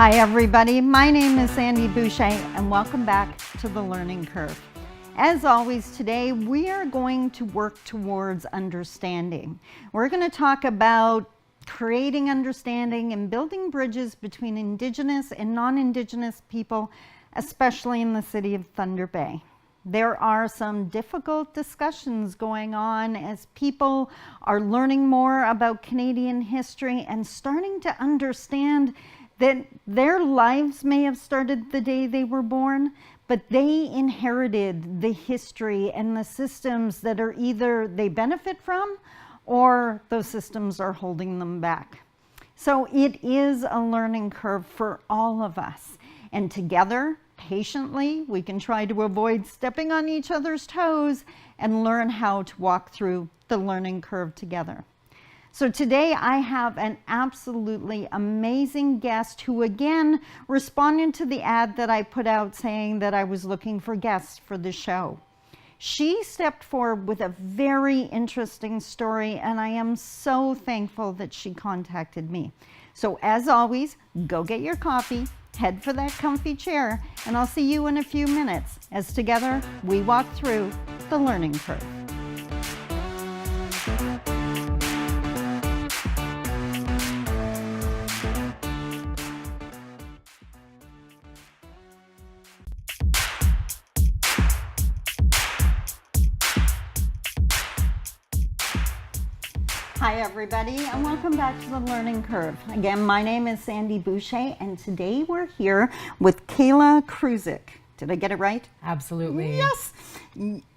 Hi everybody, my name is Sandy Boucher and welcome back to The Learning Curve. As always, today we are going to work towards understanding. We're going to talk about creating understanding and building bridges between Indigenous and non-Indigenous people, especially in the city of Thunder Bay. There are some difficult discussions going on as people are learning more about Canadian history and starting to understand that their lives may have started the day they were born, but they inherited the history and the systems that are either they benefit from or those systems are holding them back. So it is a learning curve for all of us. And together, patiently, we can try to avoid stepping on each other's toes and learn how to walk through the learning curve together. So today I have an absolutely amazing guest who again responded to the ad that I put out saying that I was looking for guests for the show. She stepped forward with a very interesting story and I am so thankful that she contacted me. So as always, go get your coffee, head for that comfy chair, and I'll see you in a few minutes as together we walk through the learning curve. Hi everybody and welcome back to the Learning Curve. Again, my name is Sandy Boucher and today we're here with Kayla Krusnick. Did I get it right? Absolutely. Yes.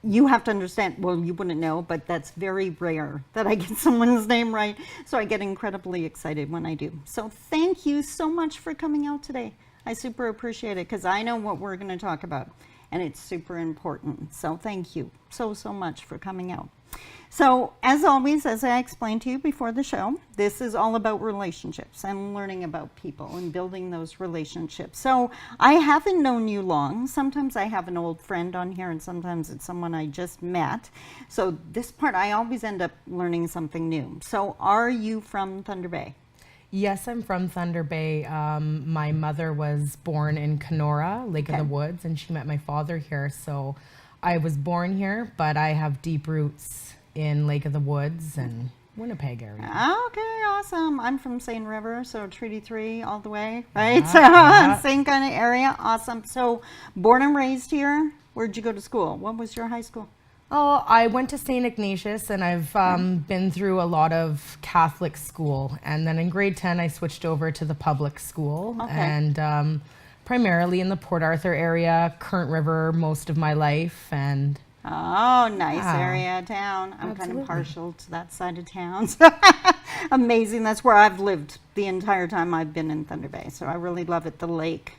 You have to understand, well, you wouldn't know, but that's very rare that I get someone's name right. So I get incredibly excited when I do. So thank you so much for coming out today. I super appreciate it because I know what we're going to talk about and it's super important. So thank you so much for coming out. So as always, as I explained to you before the show, this is all about relationships and learning about people and building those relationships. So I haven't known you long. Sometimes I have an old friend on here and sometimes it's someone I just met. So this part, I always end up learning something new. So are you from Thunder Bay? Yes, I'm from Thunder Bay. My mother was born in Kenora, Lake of the Woods, and she met my father here. So I was born here, but I have deep roots in Lake of the Woods and Winnipeg area. Okay, awesome. I'm from Seine River, so Treaty 3 all the way, right? Yeah. Same kind of area. Awesome. So born and raised here. Where'd you go to school? What was your high school? Oh, I went to St. Ignatius and I've been through a lot of Catholic school. And then in grade 10, I switched over to the public school and primarily in the Port Arthur area, Current River most of my life. And oh, nice area of town. I'm kind of partial to that side of town. Amazing. That's where I've lived the entire time I've been in Thunder Bay. So I really love it. The lake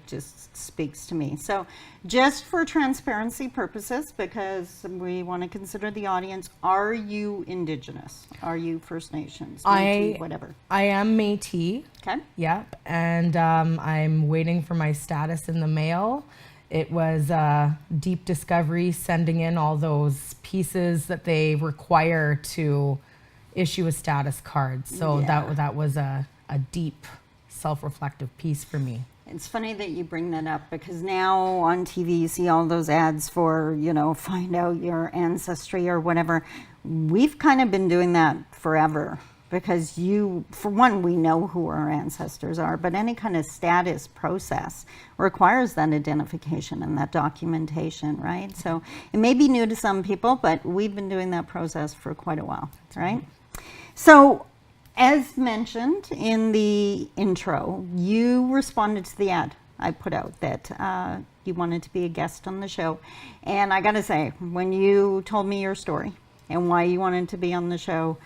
just speaks to me. So just for transparency purposes, because we want to consider the audience, are you Indigenous? Are you First Nations? Métis, whatever. I am Métis. Okay. Yep. And I'm waiting for my status in the mail. It was a deep discovery sending in all those pieces that they require to issue a status card. So that was a deep self-reflective piece for me. It's funny that you bring that up because now on TV you see all those ads for, you know, find out your ancestry or whatever. We've kind of been doing that forever. Because for one, we know who our ancestors are, but any kind of status process requires that identification and that documentation, right? So it may be new to some people, but we've been doing that process for quite a while, right? So as mentioned in the intro, you responded to the ad I put out that you wanted to be a guest on the show. And I gotta say, when you told me your story and why you wanted to be on the show,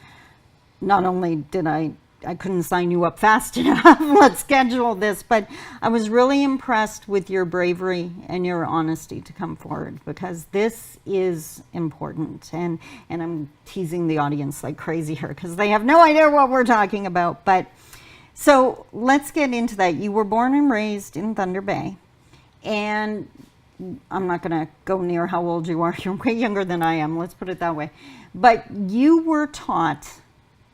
not only did I couldn't sign you up fast enough, let's schedule this, but I was really impressed with your bravery and your honesty to come forward because this is important. And I'm teasing the audience like crazy here because they have no idea what we're talking about. But so let's get into that. You were born and raised in Thunder Bay, and I'm not going to go near how old you are. You're way younger than I am, let's put it that way. But you were taught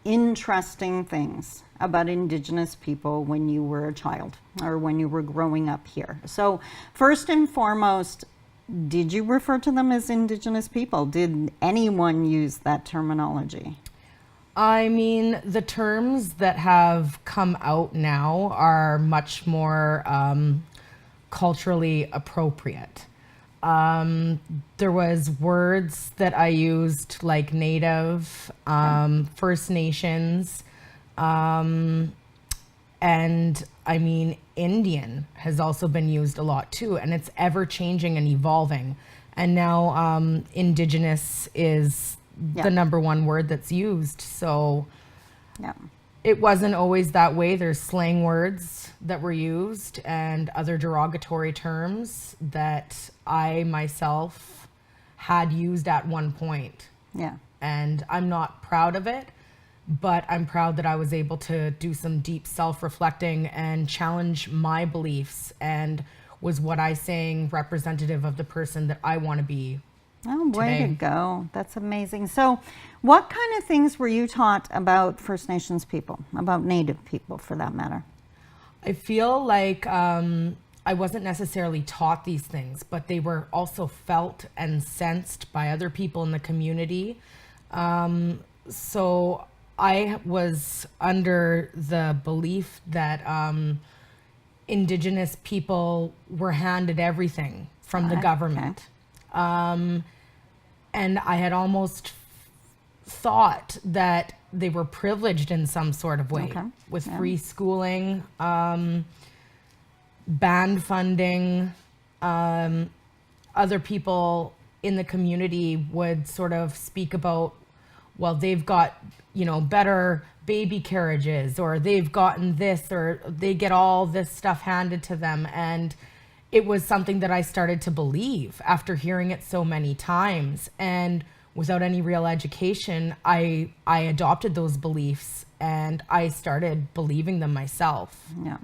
interesting things about Indigenous people when you were a child or when you were growing up here? So first and foremost, did you refer to them as Indigenous people? Did anyone use that terminology? I mean, the terms that have come out now are much more culturally appropriate. There was words that I used like Native, First Nations, and I mean, Indian has also been used a lot too, and it's ever changing and evolving. And now Indigenous is the number one word that's used. So it wasn't always that way. There's slang words that were used and other derogatory terms that I myself had used at one point. Yeah. And I'm not proud of it, but I'm proud that I was able to do some deep self-reflecting and challenge my beliefs, and was what I saying representative of the person that I want to be. Oh, way today. to go. That's amazing. So what kind of things were you taught about First Nations people, about Native people for that matter? I feel like I wasn't necessarily taught these things, but they were also felt and sensed by other people in the community. So I was under the belief that Indigenous people were handed everything from the government. Okay. And I had almost thought that they were privileged in some sort of way, with free schooling, band funding. Other people in the community would sort of speak about, well, they've got, you know, better baby carriages, or they've gotten this, or they get all this stuff handed to them. And it was something that I started to believe after hearing it so many times. And without any real education, I adopted those beliefs and I started believing them myself. Yeah.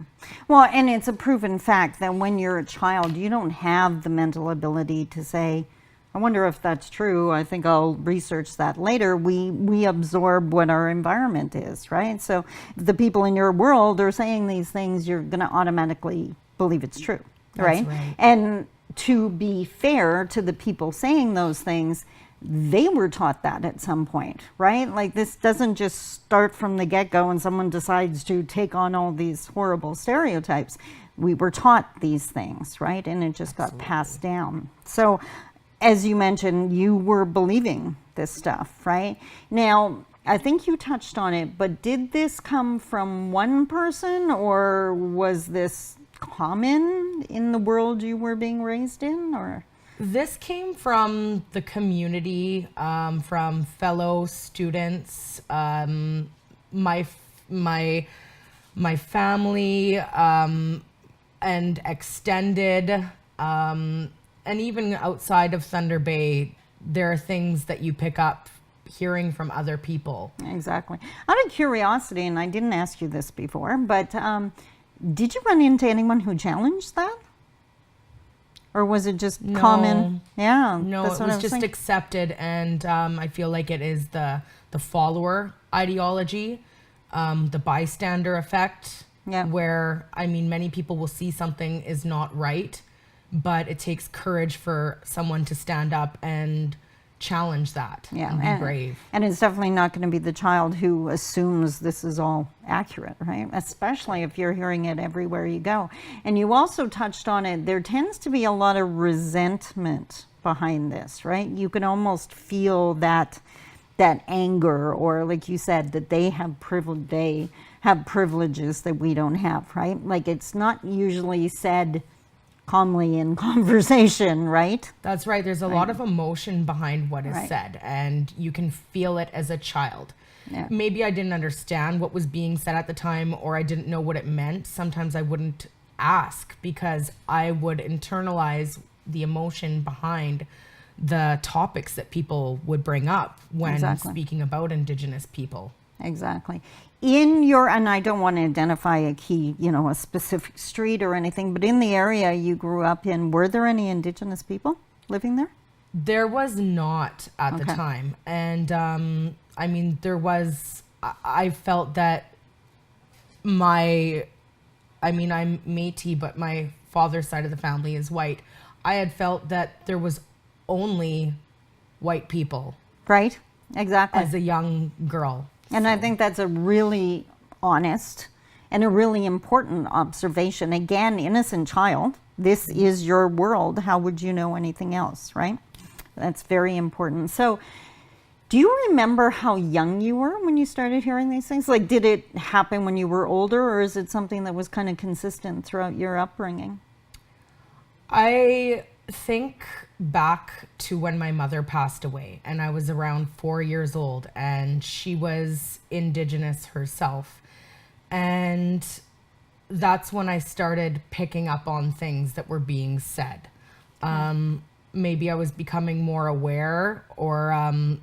Well, and it's a proven fact that when you're a child, you don't have the mental ability to say, I wonder if that's true. I think I'll research that later. We absorb what our environment is, right? So if the people in your world are saying these things, you're going to automatically believe it's true. Right? And to be fair to the people saying those things, they were taught that at some point, right? Like, this doesn't just start from the get-go and someone decides to take on all these horrible stereotypes. We were taught these things, right? And it just got passed down. So as you mentioned, you were believing this stuff, right? Now, I think you touched on it, but did this come from one person, or was this common in the world you were being raised in, or? This came from the community, from fellow students, my family, and extended, and even outside of Thunder Bay, there are things that you pick up hearing from other people. Exactly. Out of curiosity, and I didn't ask you this before, but did you run into anyone who challenged that? Or was it just common? Yeah. No, it was just accepted, and I feel like it is the follower ideology, the bystander effect, where, I mean, many people will see something is not right, but it takes courage for someone to stand up and challenge that and be brave. And it's definitely not going to be the child who assumes this is all accurate, right? Especially if you're hearing it everywhere you go. And you also touched on it, there tends to be a lot of resentment behind this, right? You can almost feel that anger, or like you said, that they have privileges that we don't have, right? Like, it's not usually said calmly in conversation, right? That's right. There's a lot of emotion behind what is said, and you can feel it as a child. Yeah. Maybe I didn't understand what was being said at the time, or I didn't know what it meant. Sometimes I wouldn't ask because I would internalize the emotion behind the topics that people would bring up when speaking about Indigenous people. Exactly. In your, and I don't want to identify a key, you know, a specific street or anything, but in the area you grew up in, were there any Indigenous people living there? There was not at the time. And I mean, there was, I felt that I'm Métis, but my father's side of the family is white. I had felt that there was only white people Right? Exactly. as a young girl. And I think that's a really honest and a really important observation. Again, innocent child, this is your world. How would you know anything else, right? That's very important. So, do you remember how young you were when you started hearing these things? Like, did it happen when you were older, or is it something that was kind of consistent throughout your upbringing? I think back to when my mother passed away, and I was around 4 years old, and she was Indigenous herself. And that's when I started picking up on things that were being said. Maybe I was becoming more aware, or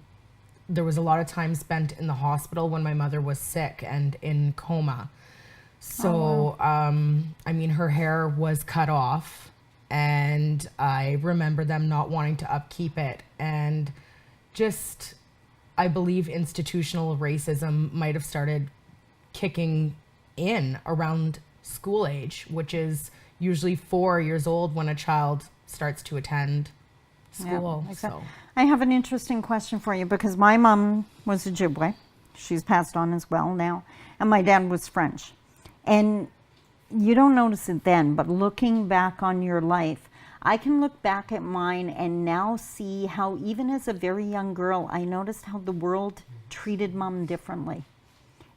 there was a lot of time spent in the hospital when my mother was sick and in coma. So, her hair was cut off, and I remember them not wanting to upkeep it. And just, I believe institutional racism might have started kicking in around school age, which is usually 4 years old when a child starts to attend school. Yeah, exactly. So I have an interesting question for you, because my mom was Ojibwe. She's passed on as well now. And my dad was French. And you don't notice it then, but looking back on your life, I can look back at mine and now see how, even as a very young girl, I noticed how the world treated mom differently.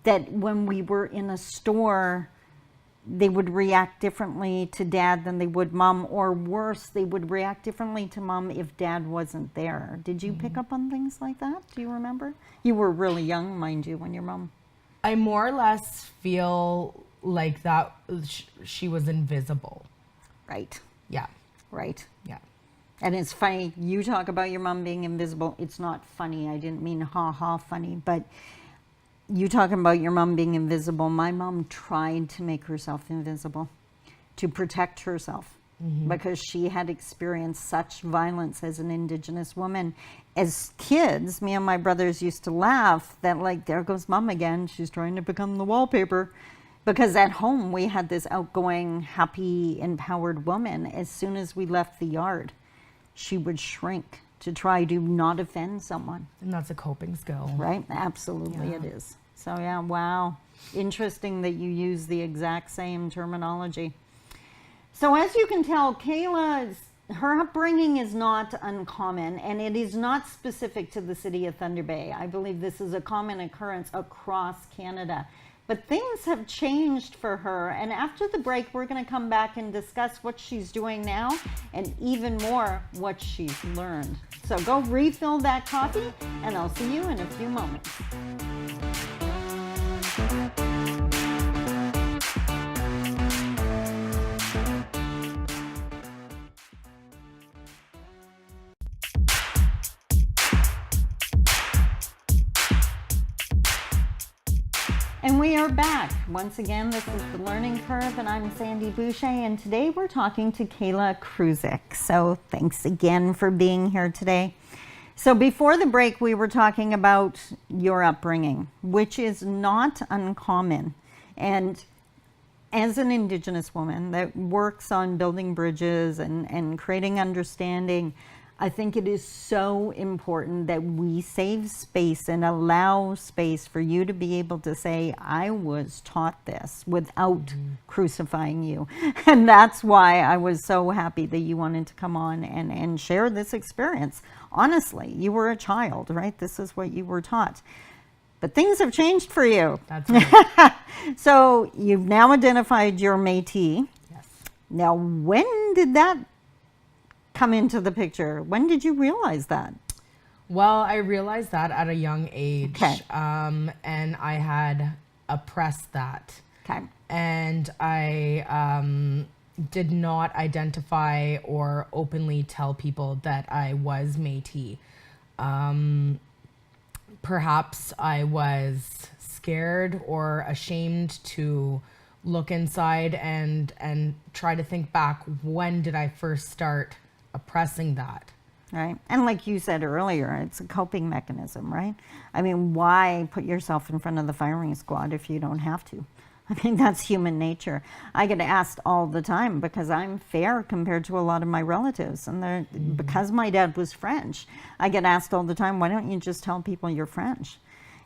That when we were in a store, they would react differently to dad than they would mom, or worse, they would react differently to mom if dad wasn't there. Did you pick up on things like that? Do you remember? You were really young, mind you, when your mom... I more or less feel like that she was invisible. Right. Yeah. Right. Yeah. And it's funny, you talk about your mom being invisible. It's not funny. I didn't mean ha-ha funny, but you talking about your mom being invisible. My mom tried to make herself invisible to protect herself, because she had experienced such violence as an Indigenous woman. As kids, me and my brothers used to laugh that, like, there goes mom again. She's trying to become the wallpaper. Because at home, we had this outgoing, happy, empowered woman. As soon as we left the yard, she would shrink to try to not offend someone. And that's a coping skill. Right? Absolutely, it is. So, yeah, wow. Interesting that you use the exact same terminology. So, as you can tell, her upbringing is not uncommon, and it is not specific to the city of Thunder Bay. I believe this is a common occurrence across Canada. But things have changed for her, and after the break, we're going to come back and discuss what she's doing now, and even more, what she's learned. So go refill that coffee, and I'll see you in a few moments. And we are back. Once again, this is The Learning Curve, and I'm Sandy Boucher, and today we're talking to Kayla Krusnick. So thanks again for being here today. So before the break, we were talking about your upbringing, which is not uncommon. And as an Indigenous woman that works on building bridges and creating understanding, I think it is so important that we save space and allow space for you to be able to say, I was taught this, without crucifying you. And that's why I was so happy that you wanted to come on and share this experience. Honestly, you were a child, right? This is what you were taught. But things have changed for you. That's right. So you've now identified your Métis. Yes. Now, when did that come into the picture? When did you realize that? Well, I realized that at a young age. Okay. And I had oppressed that. Okay. And I did not identify or openly tell people that I was Métis. Perhaps I was scared or ashamed to look inside and try to think back, when did I first start oppressing that? Right. And like you said earlier, it's a coping mechanism, right? I mean, why put yourself in front of the firing squad if you don't have to? I mean, that's human nature. I get asked all the time because I'm fair compared to a lot of my relatives. And because my dad was French, I get asked all the time, why don't you just tell people you're French?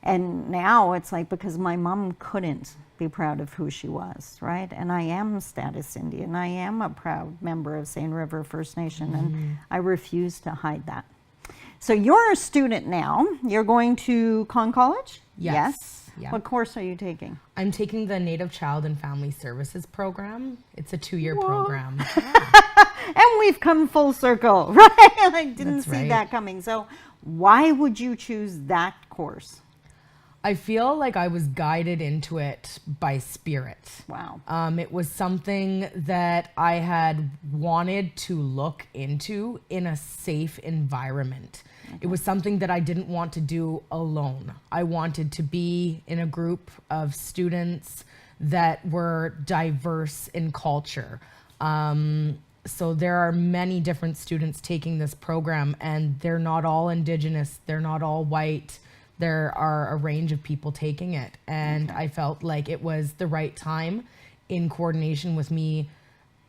And now it's like, because my mom couldn't be proud of who she was, right? And I am status Indian. I am a proud member of St. River First Nation, and I refuse to hide that. So you're a student now. You're going to Conn College? Yes. Yeah. What course are you taking? I'm taking the Native Child and Family Services program. It's a 2-year program. And we've come full circle, right? I didn't That's see right. that coming. So why would you choose that course? I feel like I was guided into it by spirit. Wow. It was something that I had wanted to look into in a safe environment. It was something that I didn't want to do alone. I wanted to be in a group of students that were diverse in culture. So there are many different students taking this program, and they're not all Indigenous, they're not all white. There are a range of people taking it, and I felt like it was the right time, in coordination with me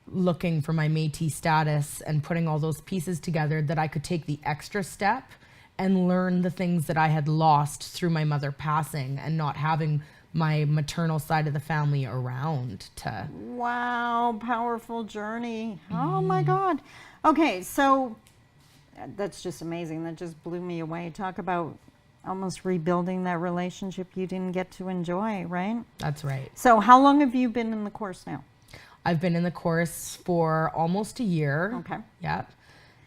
looking for my Métis status and putting all those pieces together, that I could take the extra step and learn the things that I had lost through my mother passing and not having my maternal side of the family around to. Wow, powerful journey. Oh my God. Okay, so that's just amazing. That just blew me away. Talk about almost rebuilding that relationship you didn't get to enjoy, right? That's right. So how long have you been in the course now? I've been in the course for almost a year. Okay. Yep.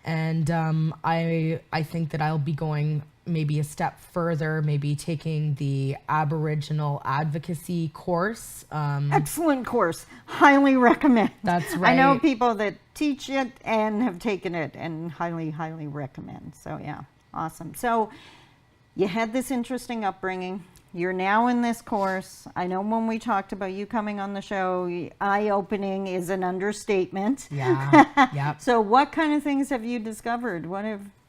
And I think that I'll be going maybe a step further, maybe taking the Aboriginal advocacy course. Excellent course. Highly recommend. That's right. I know people that teach it and have taken it, and highly, highly recommend. So yeah, awesome. So you had this interesting upbringing. You're now in this course. I know when we talked about you coming on the show, eye-opening is an understatement. Yeah. Yep. So what kind of things have you discovered?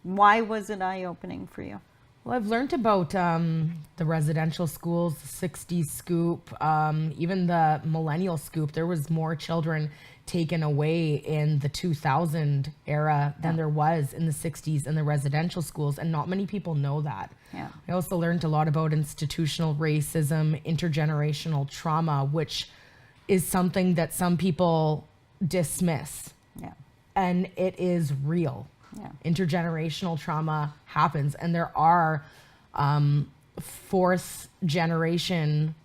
Why was it eye-opening for you? Well, I've learned about the residential schools, the 60s scoop, even the millennial scoop. There was more children taken away in the 2000 era than there was in the 60s in the residential schools, and not many people know that. Yeah. I also learned a lot about institutional racism, intergenerational trauma, which is something that some people dismiss. Yeah. And it is real. Yeah. Intergenerational trauma happens, and there are fourth generation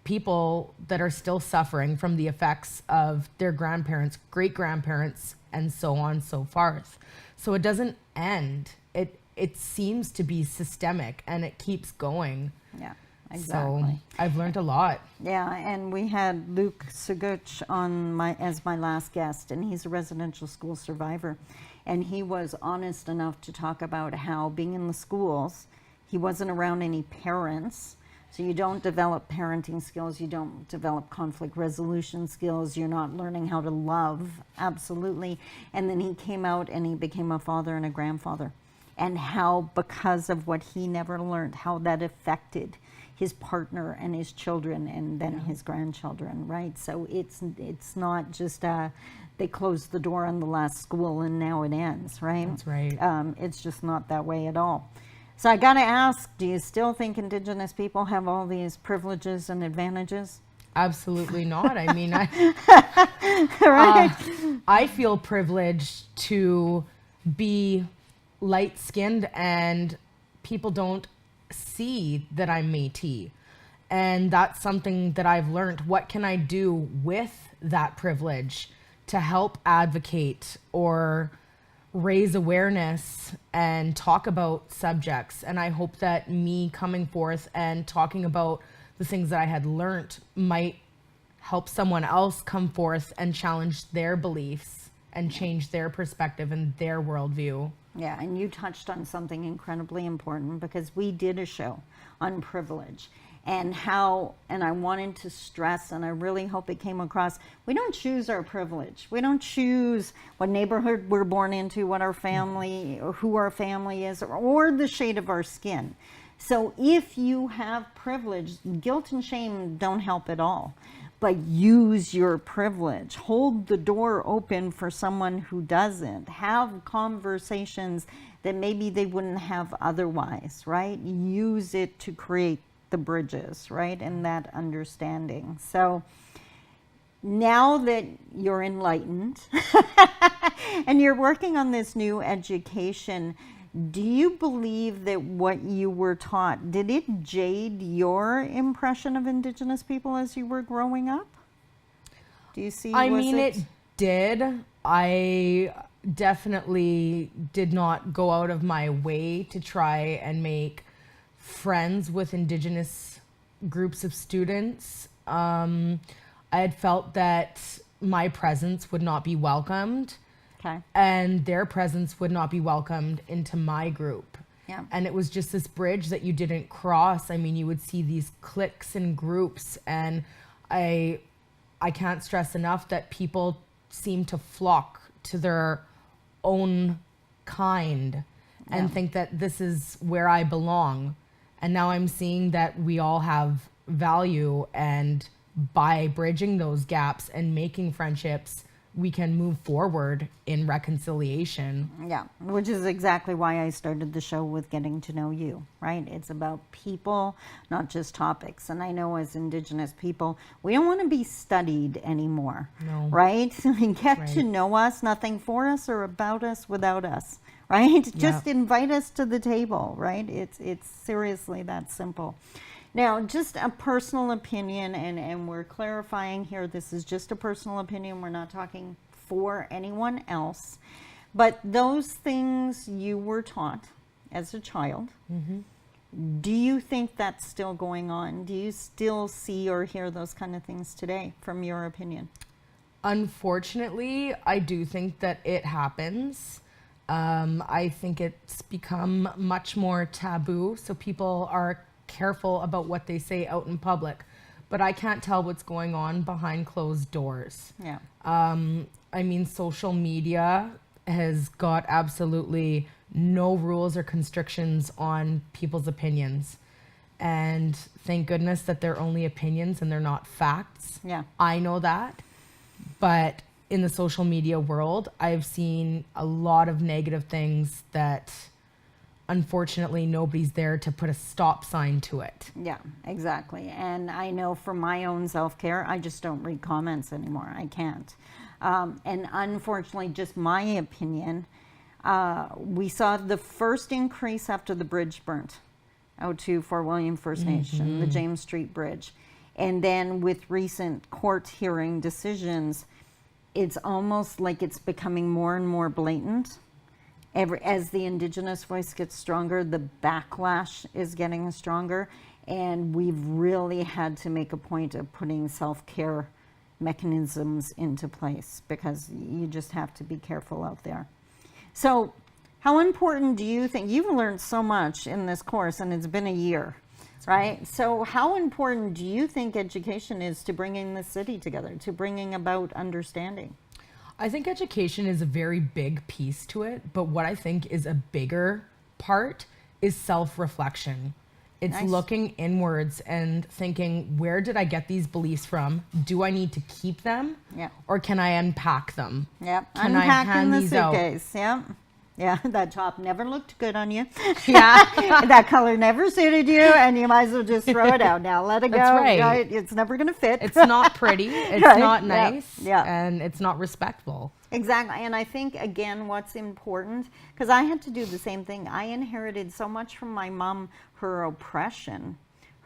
people that are still suffering from the effects of their grandparents, great grandparents, and so on and so forth. So it doesn't end. It seems to be systemic, and it keeps going. Yeah, exactly. So I've learned a lot. Yeah, and we had Luke Seguch on as my last guest, and he's a residential school survivor. And he was honest enough to talk about how being in the schools, he wasn't around any parents. So you don't develop parenting skills, you don't develop conflict resolution skills, you're not learning how to love, absolutely. And then he came out and he became a father and a grandfather. And how, because of what he never learned, how that affected his partner and his children and then his grandchildren, right? So it's not just they closed the door on the last school and now it ends, right? That's right. It's just not that way at all. So I gotta ask, do you still think Indigenous people have all these privileges and advantages? Absolutely not. I mean, Right. I feel privileged to be light-skinned, and people don't see that I'm Métis. And that's something that I've learned. What can I do with that privilege to help advocate or raise awareness and talk about subjects? And I hope that me coming forth and talking about the things that I had learned might help someone else come forth and challenge their beliefs and change their perspective and their worldview. Yeah, and you touched on something incredibly important, because we did a show on privilege and how, and I wanted to stress, and I really hope it came across, we don't choose our privilege. We don't choose what neighborhood we're born into, what our family, or who our family is, or the shade of our skin. So if you have privilege, guilt and shame don't help at all. but use your privilege. Hold the door open for someone who doesn't. Have conversations that maybe they wouldn't have otherwise, right? Use it to create the bridges, right? And that understanding. So now that you're enlightened and you're working on this new education, do you believe that what you were taught, did it jade your impression of Indigenous people as you were growing up? Do you see? It did. I definitely did not go out of my way to try and make friends with Indigenous groups of students. I had felt that my presence would not be welcomed. Okay. And their presence would not be welcomed into my group. Yeah. And it was just this bridge that you didn't cross. I mean, you would see these cliques and groups, and I can't stress enough that people seem to flock to their own kind and think that this is where I belong. And now I'm seeing that we all have value, and by bridging those gaps and making friendships, we can move forward in reconciliation. Yeah, which is exactly why I started the show with getting to know you, right? It's about people, not just topics. And I know as Indigenous people, we don't want to be studied anymore, No. right? Get Right. to know us, nothing for us or about us without us, right? Just invite us to the table, right? It's seriously that simple. Now, just a personal opinion, and we're clarifying here, this is just a personal opinion. We're not talking for anyone else. But those things you were taught as a child, do you think that's still going on? Do you still see or hear those kind of things today, from your opinion? Unfortunately, I do think that it happens. I think it's become much more taboo, so people are careful about what they say out in public, but I can't tell what's going on behind closed doors. Yeah. I mean, social media has got absolutely no rules or constrictions on people's opinions, and thank goodness that they're only opinions and they're not facts. Yeah. I know that, but in the social media world, I've seen a lot of negative things that unfortunately nobody's there to put a stop sign to it. Yeah, exactly. And I know for my own self-care, I just don't read comments anymore. I can't. And unfortunately, just my opinion, we saw the first increase after the bridge burnt out to Fort William First Nation, the James Street Bridge. And then with recent court hearing decisions, it's almost like it's becoming more and more blatant. As the Indigenous voice gets stronger, the backlash is getting stronger, and we've really had to make a point of putting self-care mechanisms into place, because you just have to be careful out there. So how important do you think, you've learned so much in this course, and it's been a year, right? So how important do you think education is to bringing the city together, to bringing about understanding? I think education is a very big piece to it, but what I think is a bigger part is self-reflection. It's Nice. looking inwards and thinking, where did I get these beliefs from? Do I need to keep them? Yeah. Or can I unpack them? Yep. Can I Unpacking hand the these out? suitcase. Yep. Yeah, that top never looked good on you. Yeah. That color never suited you, and you might as well just throw it out now. Let it go. That's right. It's never going to fit. It's not pretty, it's Right. not Yeah. nice, Yeah. and it's not respectful. Exactly. And I think, again, what's important, because I had to do the same thing. I inherited so much from my mom, her oppression,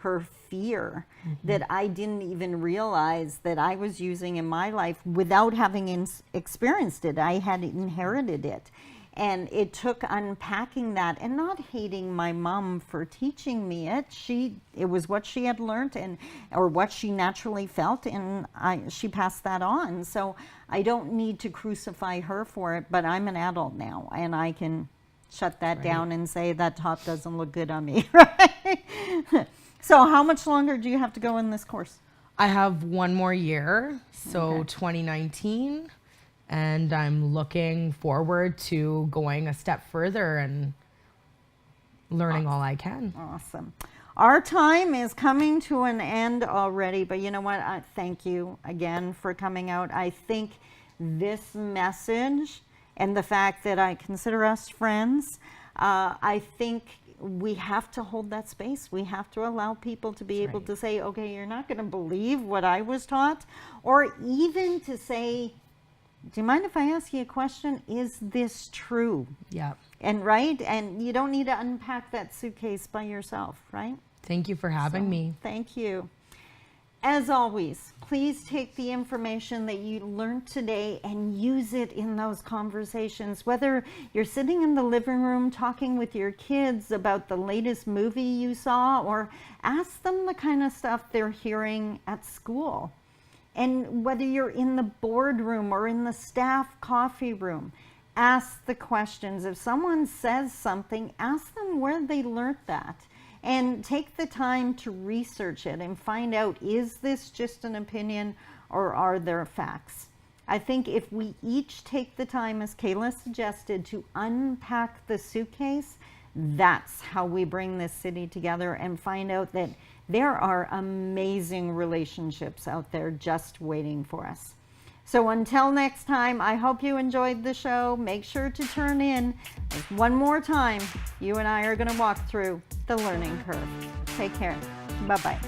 her fear, that I didn't even realize that I was using in my life without having experienced it. I had inherited it. And it took unpacking that and not hating my mom for teaching me it. It was what she had learned, or what she naturally felt, and she passed that on. So I don't need to crucify her for it, but I'm an adult now, and I can shut that down and say that top doesn't look good on me, right? So how much longer do you have to go in this course? I have one more year, so Okay. 2019, and I'm looking forward to going a step further and learning all I can. Awesome. Our time is coming to an end already, but you know what? Thank you again for coming out. I think this message and the fact that I consider us friends, I think we have to hold that space. We have to allow people to be able to say, okay, you're not going to believe what I was taught, or even to say, do you mind if I ask you a question? Is this true? Yeah. And right? And you don't need to unpack that suitcase by yourself, right? Thank you for having me. Thank you. As always, please take the information that you learned today and use it in those conversations. Whether you're sitting in the living room talking with your kids about the latest movie you saw, or ask them the kind of stuff they're hearing at school. And whether you're in the boardroom or in the staff coffee room, ask the questions. If someone says something, ask them where they learned that. And take the time to research it and find out, is this just an opinion or are there facts? I think if we each take the time, as Kayla suggested, to unpack the suitcase, that's how we bring this city together and find out that there are amazing relationships out there just waiting for us. So until next time, I hope you enjoyed the show. Make sure to turn in. One more time, you and I are going to walk through the learning curve. Take care. Bye-bye.